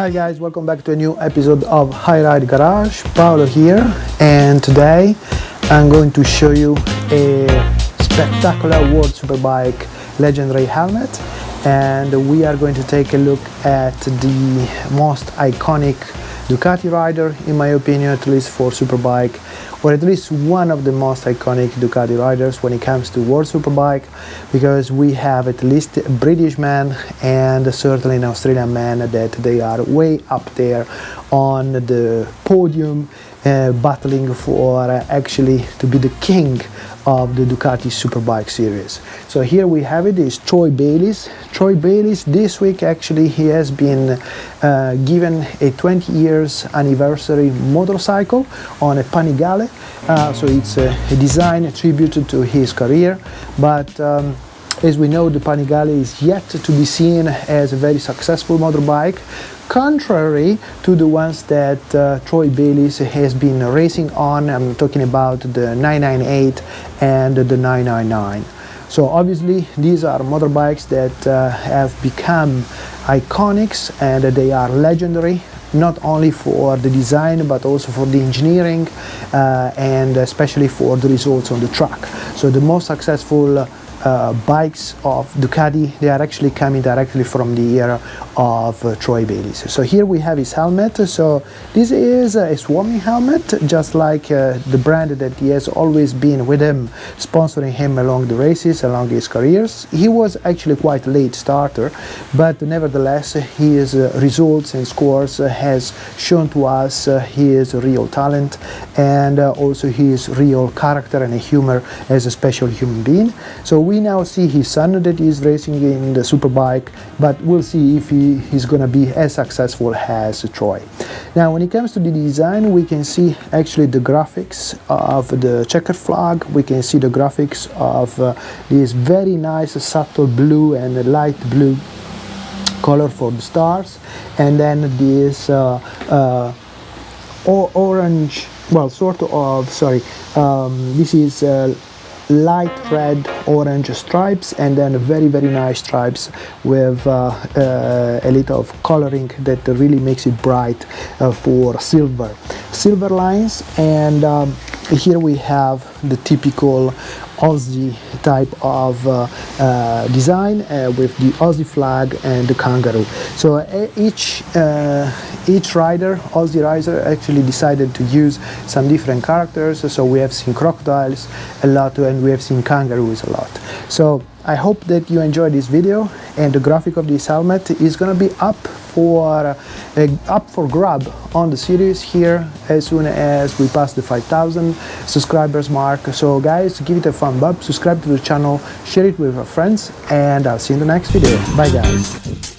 Hi guys, welcome back to a new episode of High Ride Garage. Paolo here, and today I'm going to show you a spectacular World Superbike legendary helmet, and we are going to take a look at the most iconic Ducati rider, in my opinion, at least for Superbike, or at least one of the most iconic Ducati riders when it comes to World Superbike, because we have at least a British man and certainly an Australian man that they are way up there on the podium, battling for actually to be the king of the Ducati Superbike series. So here we have it, is Troy Bayliss. Troy Bayliss, this week actually he has been given a 20 years anniversary motorcycle on a Panigale. So it's a design tribute to his career, but as we know, the Panigale is yet to be seen as a very successful motorbike, contrary to the ones that Troy Bayliss has been racing on. I'm talking about the 998 and the 999. So obviously these are motorbikes that have become iconics, and they are legendary, not only for the design but also for the engineering and especially for the results on the track. So the most successful bikes of Ducati, they are actually coming directly from the era of Troy Bayliss. So here we have his helmet. So this is a swarming helmet, just like the brand that he has always been with him, sponsoring him along the races, along his careers. He was actually quite a late starter, but nevertheless his results and scores has shown to us his real talent, and also his real character and humor as a special human being. So we now see his son that is racing in the Superbike, but we'll see if he is going to be as successful as Troy. Now when it comes to the design, we can see actually the graphics of the checkered flag. We can see the graphics of this very nice subtle blue and light blue color for the stars, and then this orange, well, sort of, sorry, this is light red orange stripes, and then very nice stripes with a little of coloring that really makes it bright for silver lines. And here we have the typical Aussie type of design with the Aussie flag and the kangaroo. So each Aussie rider actually decided to use some different characters. So we have seen crocodiles a lot, and we have seen kangaroos a lot. So I hope that you enjoyed this video, and the graphic of this helmet is going to be up for grab on the series here as soon as we pass the 5,000 subscribers mark. So guys, give it a thumb up, subscribe to the channel, share it with your friends, and I'll see you in the next video. Bye guys.